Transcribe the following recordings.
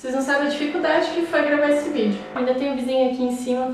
Vocês não sabem a dificuldade que foi gravar esse vídeo. Ainda tem o vizinho aqui em cima,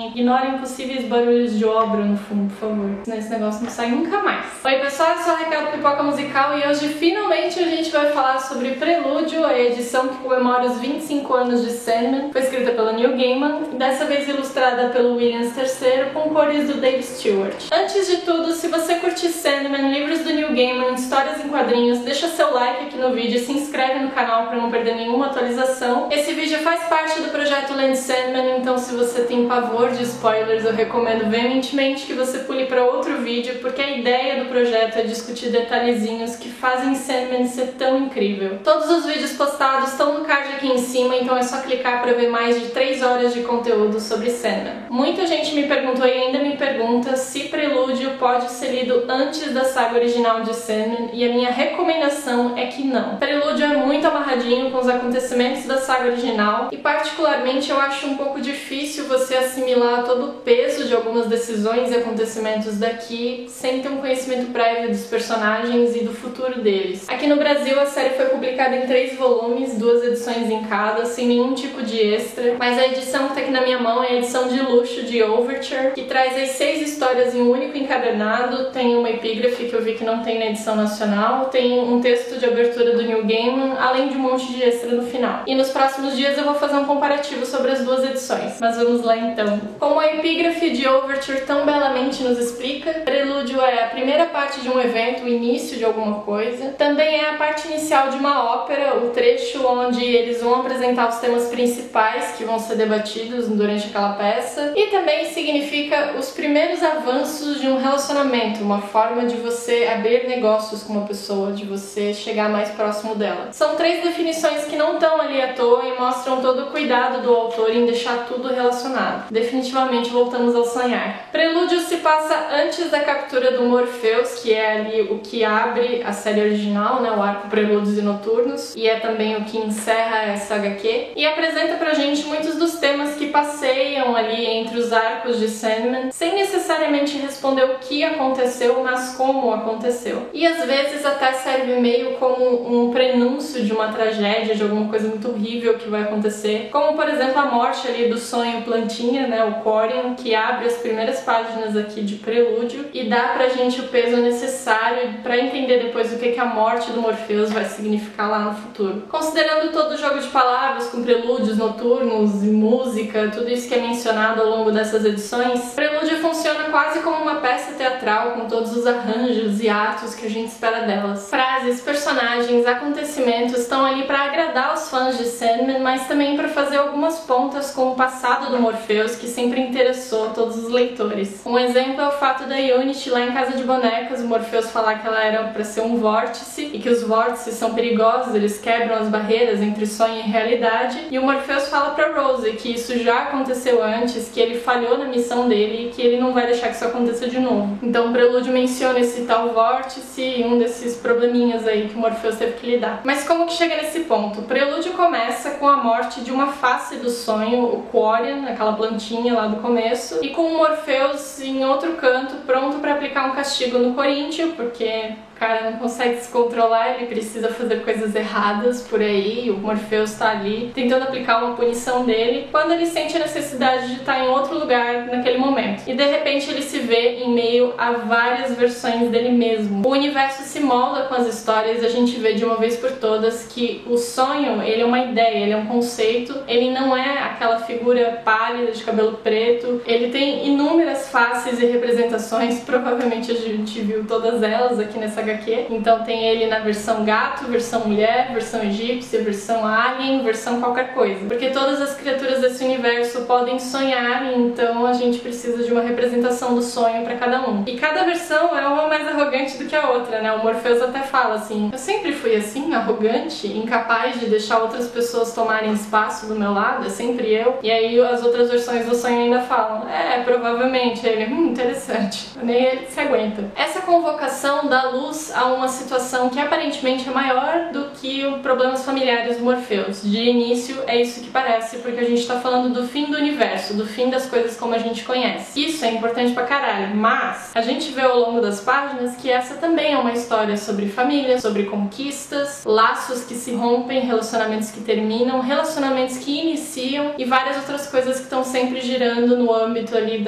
ignorem possíveis barulhos de obra no fundo, por favor. Senão esse negócio não sai nunca mais. Oi pessoal, eu sou a Raquel do Pipoca Musical e hoje finalmente a gente vai falar sobre Prelúdio, a edição que comemora os 25 anos de Sandman. Foi escrita pela Neil Gaiman e dessa vez ilustrada pelo Williams III com cores do Dave Stewart. Antes de tudo, se você curtir Sandman, livros do Neil Gaiman, histórias em quadrinhos, deixa seu like aqui no vídeo e se inscreve no canal para não perder nenhuma atualização. Esse vídeo faz parte do projeto Land Sandman, então se você tem pavor de spoilers, eu recomendo veementemente que você pule para outro vídeo, porque a ideia do projeto é discutir detalhezinhos que fazem Sandman ser tão incrível. Todos os vídeos postados estão no card aqui em cima, então é só clicar para ver mais de 3 horas de conteúdo sobre Sandman. Muita gente me perguntou e ainda me pergunta se Prelúdio pode ser lido antes da saga original de Sandman, e a minha recomendação é que não. Prelúdio é muito amarradinho com os acontecimentos da saga original e particularmente eu acho um pouco difícil você assimilar todo o peso de algumas decisões e acontecimentos daqui sem ter um conhecimento prévio dos personagens e do futuro deles. Aqui no Brasil a série foi publicada em 3 volumes, 2 edições em cada, sem nenhum tipo de extra, mas a edição que tá aqui na minha mão é a edição de luxo de Overture, que traz as 6 histórias em um único encadernado, tem uma epígrafe que eu vi que não tem na edição nacional, tem um texto de abertura do Neil Gaiman, além de um monte de extra no final. E nos próximos dias eu vou fazer um comparativo sobre as 2 edições, mas vamos lá então. Como a epígrafe de Overture tão belamente nos explica, Prelúdio é a primeira parte de um evento, o início de alguma coisa. Também é a parte inicial de uma ópera, o trecho onde eles vão apresentar os temas principais que vão ser debatidos durante aquela peça. E também significa os primeiros avanços de um relacionamento, uma forma de você abrir negócios com uma pessoa, de você chegar mais próximo dela. São 3 definições que não estão ali à toa e mostram todo o cuidado do autor em deixar tudo relacionado. Definitivamente voltamos ao sonhar. Prelúdio se passa antes da captura do Morpheus, que é ali o que abre a série original, né, o arco Prelúdios e Noturnos, e é também o que encerra essa HQ, e apresenta pra gente muitos dos temas que passeiam ali entre os arcos de Sandman, sem necessariamente responder o que aconteceu, mas como aconteceu. E às vezes até serve meio como um prenúncio de uma tragédia, de alguma coisa muito horrível que vai acontecer, como por exemplo a morte ali do sonho plantinha, né, o Quarian, que abre as primeiras páginas aqui de Prelúdio e dá pra gente o peso necessário pra entender depois o que a morte do Morpheus vai significar lá no futuro. Considerando todo o jogo de palavras com prelúdios, noturnos e música, tudo isso que é mencionado ao longo dessas edições, Prelúdio funciona quase como uma peça teatral com todos os arranjos e atos que a gente espera delas. Frases, personagens, acontecimentos estão ali pra agradar os fãs de Sandman, mas também pra fazer algumas pontas com o passado do Morpheus, que sempre interessou todos os leitores. Um exemplo é o fato da Unity, lá em Casa de Bonecas, o Morpheus falar que ela era pra ser um vórtice e que os vórtices são perigosos, eles quebram as barreiras entre sonho e realidade, e o Morpheus fala pra Rose que isso já aconteceu antes, que ele falhou na missão dele e que ele não vai deixar que isso aconteça de novo. Então o Prelúdio menciona esse tal vórtice e um desses probleminhas aí que o Morpheus teve que lidar. Mas como que chega nesse ponto? O Prelúdio começa com a morte de uma face do sonho, o Quarian, aquela plantinha lá do começo, e com o Morpheus em outro canto, pronto pra aplicar um castigo no Coríntio, porque o cara não consegue se controlar, ele precisa fazer coisas erradas por aí, o Morpheus tá ali tentando aplicar uma punição dele, quando ele sente a necessidade de estar em outro lugar naquele momento. E de repente ele se vê em meio a várias versões dele mesmo. O universo se molda com as histórias e a gente vê de uma vez por todas que o sonho, ele é uma ideia, ele é um conceito, ele não é aquela figura pálida de cabelo preto, ele tem inúmeras faces e representações, provavelmente a gente viu todas elas aqui nessa HQ. Então tem ele na versão gato, versão mulher, versão egípcia, versão alien, versão qualquer coisa. Porque todas as criaturas desse universo podem sonhar, então a gente precisa de uma representação do sonho pra cada um. E cada versão é uma mais arrogante do que a outra, né? O Morpheus até fala assim: eu sempre fui assim, arrogante, incapaz de deixar outras pessoas tomarem espaço do meu lado, é sempre eu. E aí as outras versões do sonho ainda falam: provavelmente. Ele, interessante. Nem ele se aguenta. Essa convocação da luz chegamos a uma situação que aparentemente é maior do que os problemas familiares do Morpheus. De início é isso que parece, porque a gente tá falando do fim do universo, do fim das coisas como a gente conhece. Isso é importante pra caralho, mas a gente vê ao longo das páginas que essa também é uma história sobre família, sobre conquistas, laços que se rompem, relacionamentos que terminam, relacionamentos que iniciam e várias outras coisas que estão sempre girando no âmbito ali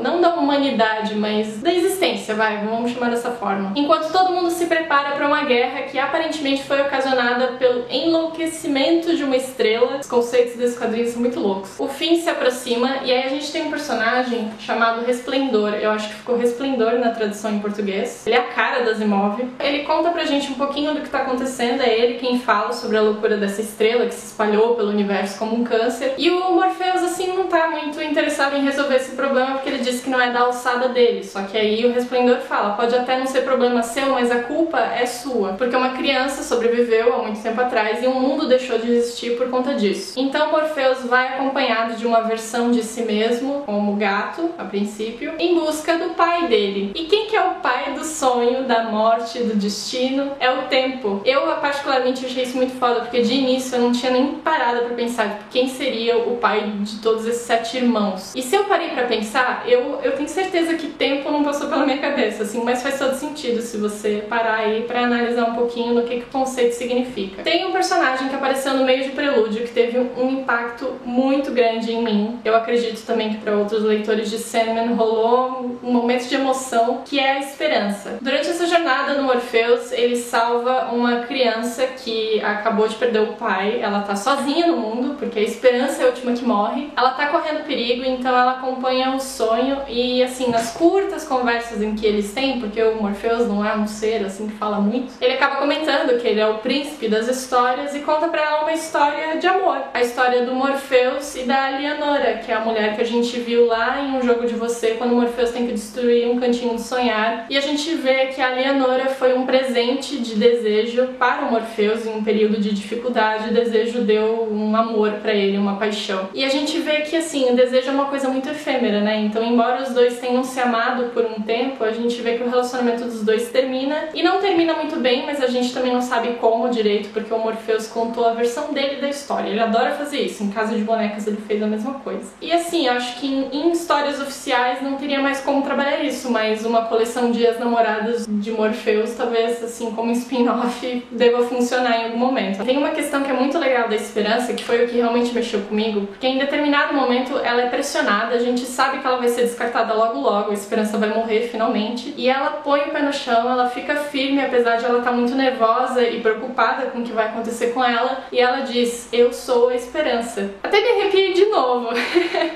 não da humanidade, mas da existência, vamos chamar dessa forma. Enquanto todo mundo se prepara para uma guerra que aparentemente foi ocasionada pelo enlouquecimento de uma estrela, os conceitos desse quadrinho são muito loucos. O fim se aproxima e aí a gente tem um personagem chamado Resplendor, eu acho que ficou Resplendor na tradução em português. Ele é a cara da Asimov. Ele conta pra gente um pouquinho do que tá acontecendo, é ele quem fala sobre a loucura dessa estrela que se espalhou pelo universo como um câncer. E o Morpheus, assim, não tá muito interessado em resolver esse problema porque ele disse que não é da alçada dele. Só que aí o Resplendor fala, pode até não ser problema seu, mas a culpa é sua. Porque uma criança sobreviveu há muito tempo atrás e o mundo deixou de existir por conta disso. Então Morpheus vai acompanhado de uma versão de si mesmo, como gato, a princípio, em busca do pai dele. E quem que é o pai do sonho, da morte, do destino? É o tempo. Eu particularmente achei isso muito foda, porque de início eu não tinha nem parado pra pensar quem seria o pai de todos esses 7 irmãos. E se eu parei pra pensar, eu tenho certeza que tempo não passou pela minha cabeça, assim, mas faz todo sentido se você parar aí pra analisar um pouquinho no que o conceito significa. Tem um personagem que apareceu no meio de Prelúdio que teve um impacto muito grande em mim. Eu acredito também que para outros leitores de Sandman rolou um momento de emoção, que é a esperança. Durante essa jornada no Morpheus, ele salva uma criança que acabou de perder o pai. Ela tá sozinha no mundo, porque a esperança é a última que morre. Ela tá correndo perigo, então ela acompanha o sonho e, assim, nas curtas conversas em que eles têm, porque o Morpheus não é um ser, assim, que fala muito, ele acaba comentando que ele é o príncipe das histórias e conta pra ela uma história de amor. A história do Morpheus e da Alianora, que é a mulher que a gente viu lá em Um Jogo de Você, quando o Morpheus tem que destruir um cantinho de sonhar. E a gente vê que a Alianora foi um presente de desejo para o Morpheus em um período de dificuldade. O desejo deu um amor pra ele, uma paixão. E a gente vê que, assim, o desejo é uma coisa muito efêmera, né? Então, embora os dois tenham se amado por um tempo, a gente vê que o relacionamento dos dois termina. E não termina muito bem, mas a gente também não sabe como direito, porque o Morpheus contou a versão dele da história. Ele adora fazer isso. Em Casa de Bonecas ele fez a mesma coisa. E assim, eu acho que em histórias oficiais não teria mais como trabalhar isso, mas uma coleção de ex-namoradas de Morpheus, talvez, assim, como spin-off, deva funcionar em algum momento. Tem uma questão que é muito legal da esperança, que foi o que realmente mexeu comigo, porque em determinado momento ela é pressionada, a gente sabe que ela vai ser descartada logo logo, a esperança vai morrer finalmente, e ela põe o pé no chão, ela fica firme, apesar de ela estar muito nervosa e preocupada com o que vai acontecer com ela, e ela diz, eu sou a esperança. Até me arrepiei de novo,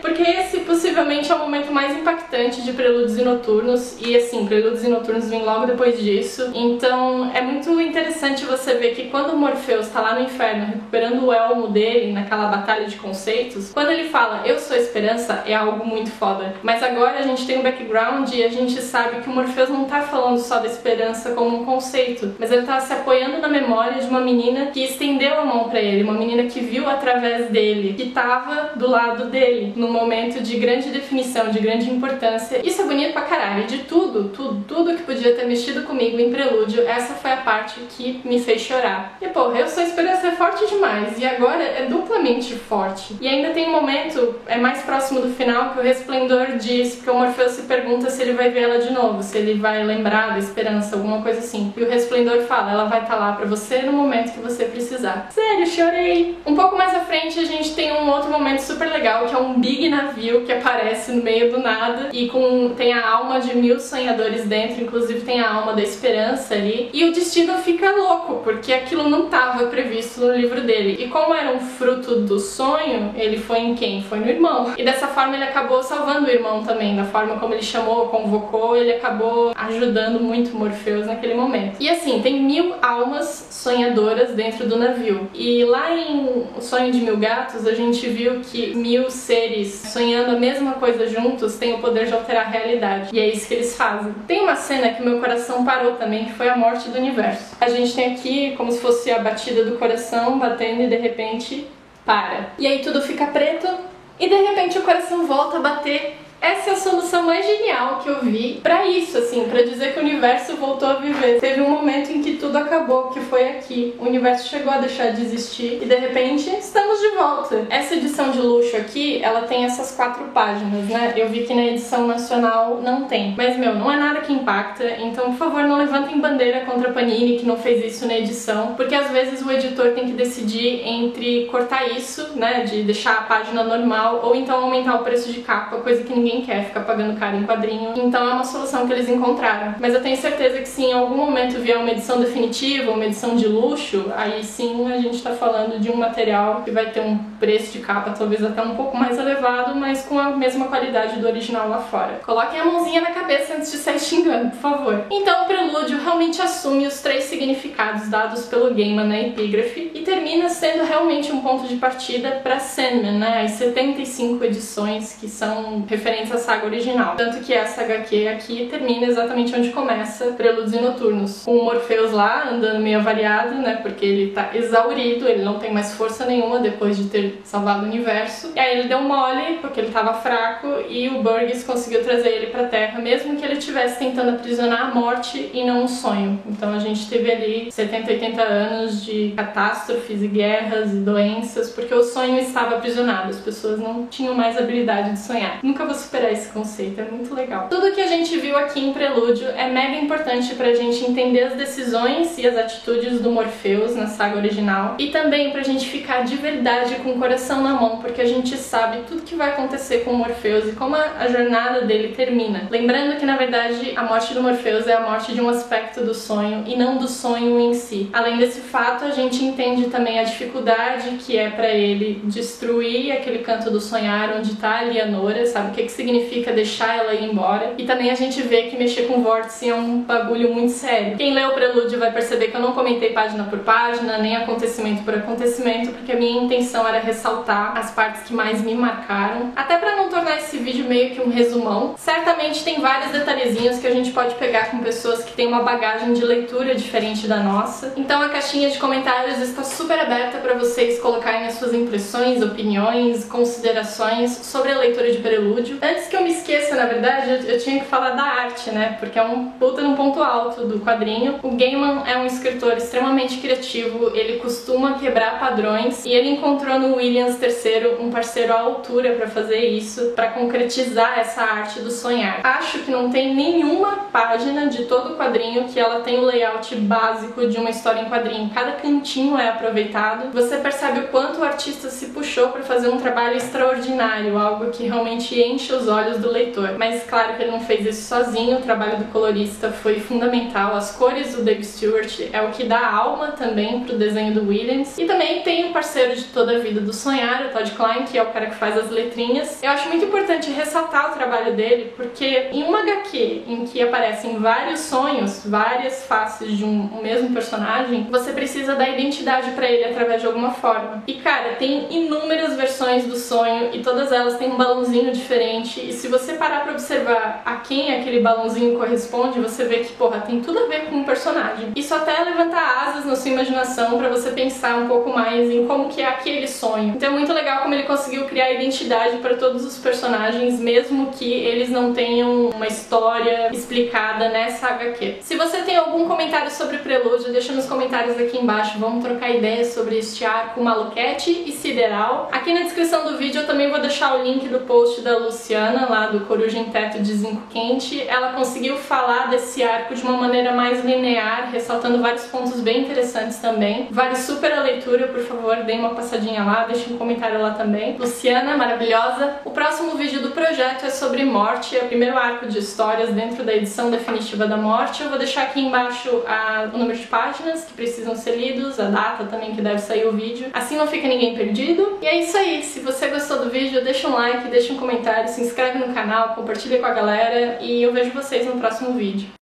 porque esse possivelmente é o momento mais impactante de Prelúdios e Noturnos, e assim, Prelúdios e Noturnos vêm logo depois disso, então é muito interessante você ver que quando o Morpheus tá lá no inferno recuperando o elmo dele naquela batalha de conceitos, quando ele fala eu sou a esperança, é algo muito foda. Mas agora a gente tem um background e a gente sabe que o Morpheus não tá falando só da esperança como um conceito, mas ele tá se apoiando na memória de uma menina que estendeu a mão pra ele, uma menina que viu através dele, que tava do lado dele, num momento de grande definição, de grande importância. Isso é bonito pra caralho. De tudo que podia ter mexido comigo em Prelúdio, essa foi a parte que me fez chorar. E porra, eu sou a esperança, é forte demais, e agora é duplamente forte. E ainda tem um momento, é mais próximo do final, que o Resplendor diz, porque o Morpheus se pergunta se ele vai ver ela de novo, se ele vai lembrar da esperança, alguma coisa assim. E o Resplendor fala, ela vai estar lá pra você no momento que você precisar. Sério, chorei! Um pouco mais à frente a gente tem um outro momento super legal, que é um big navio que aparece no meio do nada e tem a alma de 1000 sonhadores dentro, inclusive tem a alma da esperança ali. E o destino fica louco, porque aquilo não estava previsto no livro dele. E como era um fruto do sonho, ele foi em quem? Foi no irmão. E dessa forma ele acabou salvando o irmão também, da forma como ele chamou, convocou, ele acabou ajudando muito Morpheus naquele momento. E assim, tem 1000 almas sonhadoras dentro do navio. E lá em O Sonho de Mil Gatos, a gente viu que 1000 seres sonhando a mesma coisa juntos têm o poder de alterar a realidade. E é isso que eles fazem. Tem uma cena que meu coração parou também, que foi a morte do universo. A gente tem aqui como se fosse a batida do coração batendo e de repente para. E aí tudo fica preto e de repente o coração volta a bater Essa é a solução mais genial que eu vi pra isso, assim, pra dizer que o universo voltou a viver. Teve um momento em que tudo acabou, que foi aqui. O universo chegou a deixar de existir e de repente estamos de volta. Essa edição de luxo aqui, ela tem essas 4 páginas, né? Eu vi que na edição nacional não tem. Mas, meu, não é nada que impacta, então, por favor, não levantem bandeira contra a Panini, que não fez isso na edição, porque às vezes o editor tem que decidir entre cortar isso, né, de deixar a página normal, ou então aumentar o preço de capa, coisa que ninguém quer, ficar pagando caro em quadrinho. Então é uma solução que eles encontraram. Mas eu tenho certeza que se em algum momento vier uma edição definitiva, uma edição de luxo, aí sim a gente tá falando de um material que vai ter um preço de capa talvez até um pouco mais elevado, mas com a mesma qualidade do original lá fora. Coloquem a mãozinha na cabeça antes de sair xingando, por favor. Então o prelúdio realmente assume os 3 significados dados pelo Gaiman na epígrafe e termina sendo realmente um ponto de partida para Sandman, né? As 75 edições que são referentes à saga original. Tanto que essa HQ aqui termina exatamente onde começa Prelúdios e Noturnos, com o Morpheus lá andando meio avariado, né? Porque ele tá exaurido, ele não tem mais força nenhuma depois de ter salvado o universo. E aí ele deu mole porque ele tava fraco e o Burgess conseguiu trazer ele pra Terra, mesmo que ele estivesse tentando aprisionar a morte e não um sonho. Então a gente teve ali 70, 80 anos de catástrofes e guerras e doenças, porque o sonho estava aprisionado, as pessoas não tinham mais habilidade de sonhar. Nunca vou superar esse conceito, é muito legal. Tudo que a gente viu aqui em Prelúdio é mega importante pra gente entender as decisões e as atitudes do Morpheus na saga original, e também pra gente ficar de verdade com o coração na mão, porque a gente sabe tudo que vai acontecer com o Morpheus e como a jornada dele termina. Lembrando que, na verdade, a morte do Morpheus é a morte de um aspecto do sonho e não do sonho em si. Além desse fato, a gente entende também a dificuldade que é pra ele destruir aquele canto do sonhar onde tá a Lianora, sabe? O que significa deixar ela ir embora. E também a gente vê que mexer com o vórtice é um bagulho muito sério. Quem lê o Prelúdio vai perceber que eu não comentei página por página, nem acontecimento por acontecimento, porque a minha intenção era ressaltar as partes que mais me marcaram, até pra não tornar esse vídeo meio que um resumão. Certamente tem vários detalhezinhos que a gente pode pegar com pessoas que têm uma bagagem de leitura diferente da nossa. Então a caixinha de comentários está super aberta para vocês colocarem as suas impressões, opiniões, considerações sobre a leitura de Prelúdio. Antes que eu me esqueça, na verdade, eu tinha que falar da arte, né? Porque é um puta num ponto alto do quadrinho. O Gaiman é um escritor extremamente criativo, ele costuma quebrar padrões e ele encontrou no Williams III um parceiro à altura para fazer isso, para concretizar essa arte do sonhar. Acho que não tem nenhuma página de todo o quadrinho que ela tem o layout básico de uma história em quadrinho. Cada cantinho é aproveitado. Você percebe o quanto o artista se puxou para fazer um trabalho extraordinário, algo que realmente enche os olhos do leitor. Mas claro que ele não fez isso sozinho, o trabalho do colorista foi fundamental. As cores do Dave Stewart é o que dá alma também pro desenho do Williams. E também tem o parceiro de toda a vida do sonhar, o Todd Klein, que é o cara que faz as letrinhas. Eu acho muito importante ressaltar o trabalho dele, porque em uma HQ em que aparecem vários sonhos, várias faces de um mesmo personagem, você precisa dar identidade pra ele através de alguma forma. E cara, tem inúmeras versões do sonho e todas elas têm um balãozinho diferente, e se você parar pra observar a quem aquele balãozinho corresponde, você vê que, porra, tem tudo a ver com o personagem. Isso até levantar asas na sua imaginação pra você pensar um pouco mais em como que é aquele sonho. Então é muito legal como ele conseguiu criar identidade pra todos os personagens, mesmo que eles não tenham uma história explicada nessa HQ. Se você tem algum comentário sobre Prelúdio, deixa nos comentários aqui embaixo, vamos trocar ideias sobre este arco maluquete e sideral. Aqui na descrição do vídeo eu também vou deixar o link do post da Luciana, lá do Coruja em Teto de Zinco Quente. Ela conseguiu falar desse arco de uma maneira mais linear, ressaltando vários pontos bem interessantes também. Vale super a leitura, por favor, deem uma passadinha lá, deixem um comentário lá também. Luciana, maravilhosa. O próximo vídeo do projeto é sobre Morte, é o primeiro arco de histórias dentro da edição definitiva da Morte. Eu vou deixar aqui embaixo o número de páginas que precisam ser lidos, a data também que deve sair o vídeo. Assim não fica ninguém perdido. E é isso aí, se você gostou do vídeo, deixa um like, deixa um comentário, se inscreve no canal, compartilha com a galera e eu vejo vocês no próximo vídeo.